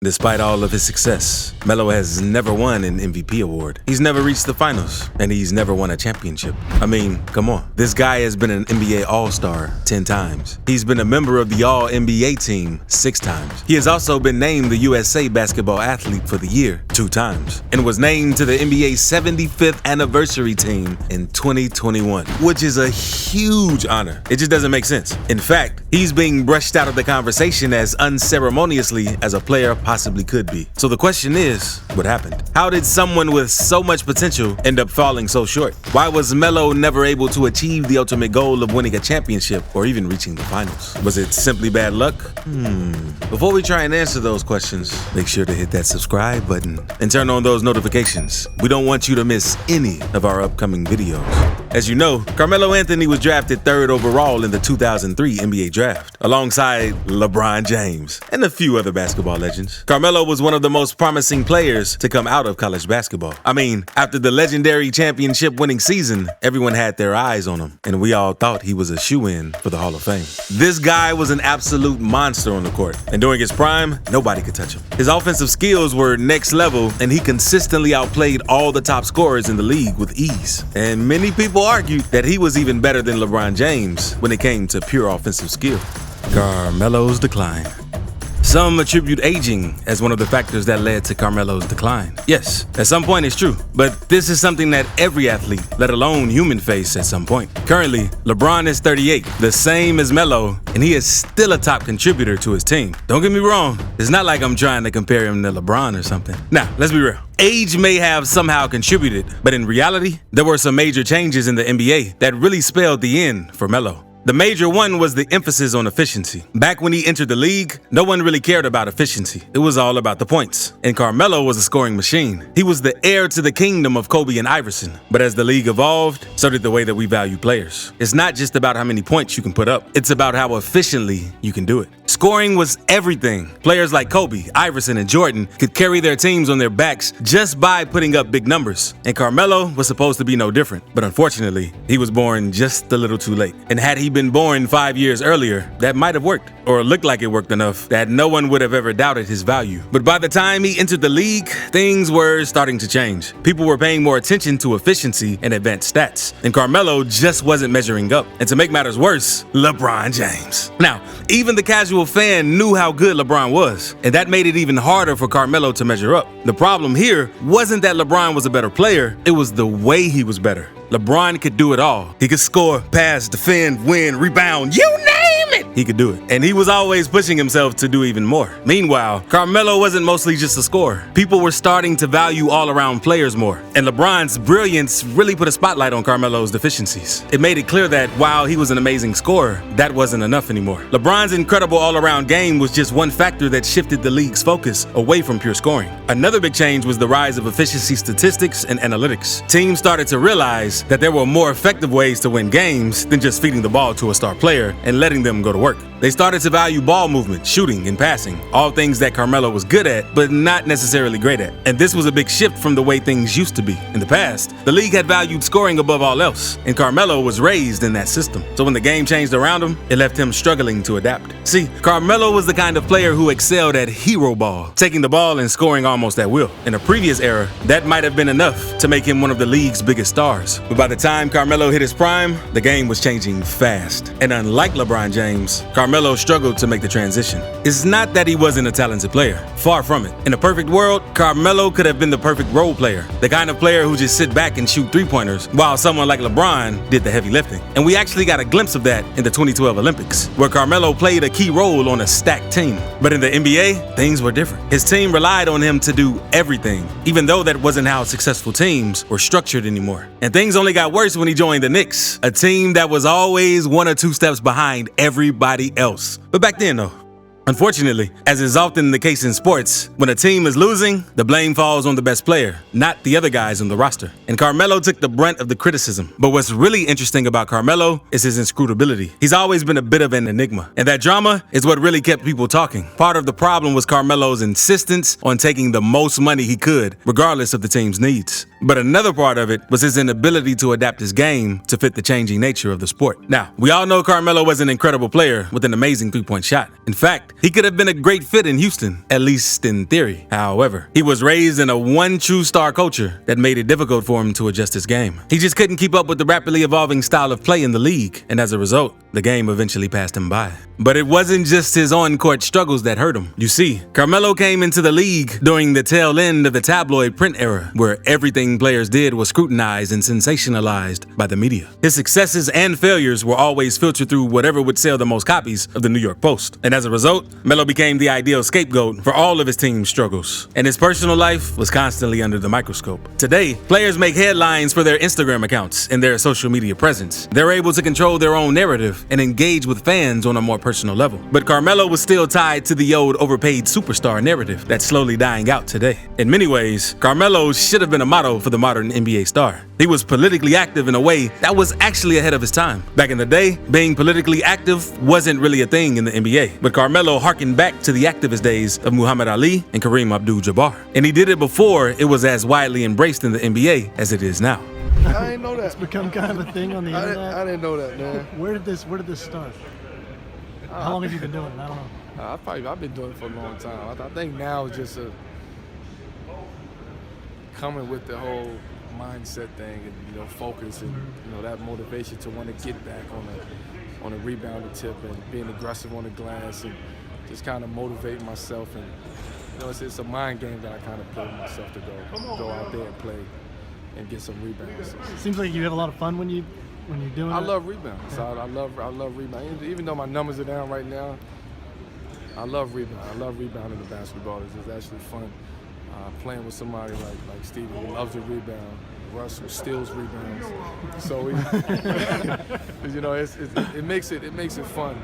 Despite all of his success, Melo has never won an MVP award. He's never reached the finals, and he's never won a championship. I mean, come on. This guy has been an NBA All-Star 10 times. He's been a member of the All-NBA team 6 times. He has also been named the USA Basketball Athlete for the Year 2 times, and was named to the NBA's 75th anniversary team in 2021, which is a huge honor. It just doesn't make sense. In fact, he's being brushed out of the conversation as unceremoniously as a player possibly could be. So the question is, what happened? How did someone with so much potential end up falling so short? Why was Melo never able to achieve the ultimate goal of winning a championship or even reaching the finals? Was it simply bad luck? Before we try and answer those questions, make sure to hit that subscribe button and turn on those notifications. We don't want you to miss any of our upcoming videos. As you know, Carmelo Anthony was drafted 3rd overall in the 2003 NBA draft, alongside LeBron James and a few other basketball legends. Carmelo was one of the most promising players to come out of college basketball. I mean, after the legendary championship-winning season, everyone had their eyes on him, and we all thought he was a shoo-in for the Hall of Fame. This guy was an absolute monster on the court, and during his prime, nobody could touch him. His offensive skills were next level, and he consistently outplayed all the top scorers in the league with ease. And many people argued that he was even better than LeBron James when it came to pure offensive skill. Carmelo's decline. Some attribute aging as one of the factors that led to Carmelo's decline. Yes, at some point it's true, but this is something that every athlete, let alone human, face at some point. Currently, LeBron is 38, the same as Melo, and he is still a top contributor to his team. Don't get me wrong, it's not like I'm trying to compare him to LeBron or something. Now, let's be real. Age may have somehow contributed, but in reality, there were some major changes in the NBA that really spelled the end for Melo. The major one was the emphasis on efficiency. Back when he entered the league, no one really cared about efficiency. It was all about the points. And Carmelo was a scoring machine. He was the heir to the kingdom of Kobe and Iverson. But as the league evolved, so did the way that we value players. It's not just about how many points you can put up. It's about how efficiently you can do it. Scoring was everything. Players like Kobe, Iverson, and Jordan could carry their teams on their backs just by putting up big numbers. And Carmelo was supposed to be no different. But unfortunately, he was born just a little too late. And had he been born 5 years earlier, that might have worked, or looked like it worked enough that no one would have ever doubted his value. But by the time he entered the league, things were starting to change. People were paying more attention to efficiency and advanced stats, and Carmelo just wasn't measuring up. And to make matters worse, LeBron James. Now, even the casual fan knew how good LeBron was, and that made it even harder for Carmelo to measure up. The problem here wasn't that LeBron was a better player, it was the way he was better. LeBron could do it all. He could score, pass, defend, win, rebound, you name it! He could do it. And he was always pushing himself to do even more. Meanwhile, Carmelo wasn't mostly just a scorer. People were starting to value all-around players more. And LeBron's brilliance really put a spotlight on Carmelo's deficiencies. It made it clear that while he was an amazing scorer, that wasn't enough anymore. LeBron's incredible all-around game was just one factor that shifted the league's focus away from pure scoring. Another big change was the rise of efficiency statistics and analytics. Teams started to realize that there were more effective ways to win games than just feeding the ball to a star player and letting them go to work. They started to value ball movement, shooting, and passing, all things that Carmelo was good at, but not necessarily great at. And this was a big shift from the way things used to be. In the past, the league had valued scoring above all else, and Carmelo was raised in that system. So when the game changed around him, it left him struggling to adapt. See, Carmelo was the kind of player who excelled at hero ball, taking the ball and scoring almost at will. In a previous era, that might have been enough to make him one of the league's biggest stars. But by the time Carmelo hit his prime, the game was changing fast. And unlike LeBron James, Carmelo struggled to make the transition. It's not that he wasn't a talented player. Far from it. In a perfect world, Carmelo could have been the perfect role player. The kind of player who just sit back and shoot three-pointers, while someone like LeBron did the heavy lifting. And we actually got a glimpse of that in the 2012 Olympics, where Carmelo played a key role on a stacked team. But in the NBA, things were different. His team relied on him to do everything, even though that wasn't how successful teams were structured anymore. And things only got worse when he joined the Knicks, a team that was always 1 or 2 steps behind everybody else. But back then though, unfortunately, as is often the case in sports, when a team is losing, the blame falls on the best player, not the other guys on the roster. And Carmelo took the brunt of the criticism. But what's really interesting about Carmelo is his inscrutability. He's always been a bit of an enigma, and that drama is what really kept people talking. Part of the problem was Carmelo's insistence on taking the most money he could, regardless of the team's needs. But another part of it was his inability to adapt his game to fit the changing nature of the sport. Now, we all know Carmelo was an incredible player with an amazing three-point shot. In fact, he could have been a great fit in Houston, at least in theory. However, he was raised in a one true star culture that made it difficult for him to adjust his game. He just couldn't keep up with the rapidly evolving style of play in the league, and as a result, the game eventually passed him by. But it wasn't just his on-court struggles that hurt him. You see, Carmelo came into the league during the tail end of the tabloid print era, where everything players did was scrutinized and sensationalized by the media. His successes and failures were always filtered through whatever would sell the most copies of the New York Post. And as a result, Melo became the ideal scapegoat for all of his team's struggles. And his personal life was constantly under the microscope. Today, players make headlines for their Instagram accounts and their social media presence. They're able to control their own narrative and engage with fans on a more personal level. But Carmelo was still tied to the old overpaid superstar narrative that's slowly dying out today. In many ways, Carmelo should have been a model for the modern NBA star. He was politically active in a way that was actually ahead of his time. Back in the day, being politically active wasn't really a thing in the NBA, but Carmelo harkened back to the activist days of Muhammad Ali and Kareem Abdul-Jabbar. And he did it before it was as widely embraced in the NBA as it is now. I didn't know that. It's become kind of a thing on the internet. I didn't know that, man. Where did this start? How long have you been doing it? I don't know. I've been doing it for a long time. I think now it's just coming with the whole mindset thing and focus and that motivation to want to get back on a rebounding tip and being aggressive on the glass and just kind of motivate myself and it's a mind game that I kind of play with myself to go out there and play and get some rebounds. It seems like you have a lot of fun when you're doing it. I love rebounds. Yeah. I love rebounds. Even though my numbers are down right now, I love rebound. I love rebounding the basketball. It's actually fun playing with somebody like Stevie who loves to rebound. Russ who steals rebounds. So it makes it fun,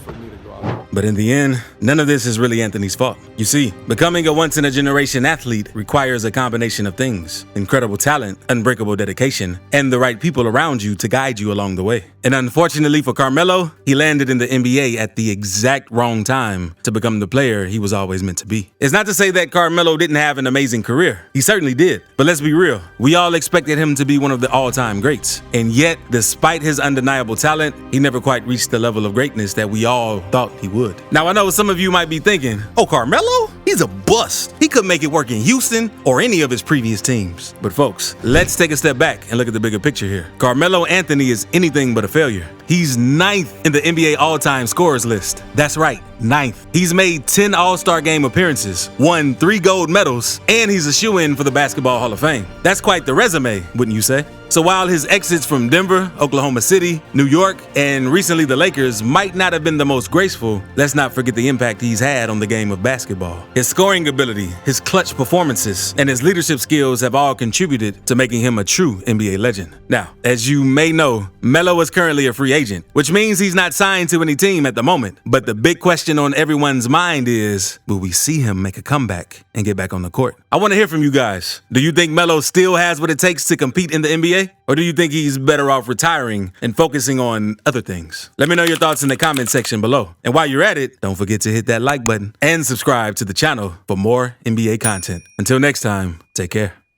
for me to go out. But in the end, none of this is really Anthony's fault. You see, becoming a once-in-a-generation athlete requires a combination of things: incredible talent, unbreakable dedication, and the right people around you to guide you along the way. And unfortunately for Carmelo, he landed in the NBA at the exact wrong time to become the player he was always meant to be. It's not to say that Carmelo didn't have an amazing career. He certainly did. But let's be real. We all expected him to be one of the all-time greats. And yet, despite his undeniable talent, he never quite reached the level of greatness that we all thought he would. Now, I know some of you might be thinking, oh, Carmelo? He's a bust. He couldn't make it work in Houston or any of his previous teams. But folks, let's take a step back and look at the bigger picture here. Carmelo Anthony is anything but a failure. He's 9th in the NBA all-time scorers list. That's right, 9th. He's made 10 All-Star Game appearances, won 3 gold medals, and he's a shoo-in for the Basketball Hall of Fame. That's quite the resume, wouldn't you say? So while his exits from Denver, Oklahoma City, New York, and recently the Lakers might not have been the most graceful, let's not forget the impact he's had on the game of basketball. His scoring ability, his clutch performances, and his leadership skills have all contributed to making him a true NBA legend. Now, as you may know, Melo is currently a free agent, which means he's not signed to any team at the moment. But the big question on everyone's mind is, will we see him make a comeback and get back on the court? I want to hear from you guys. Do you think Melo still has what it takes to compete in the NBA? Or do you think he's better off retiring and focusing on other things? Let me know your thoughts in the comment section below. And while you're at it, don't forget to hit that like button and subscribe to the channel for more NBA content. Until next time, take care.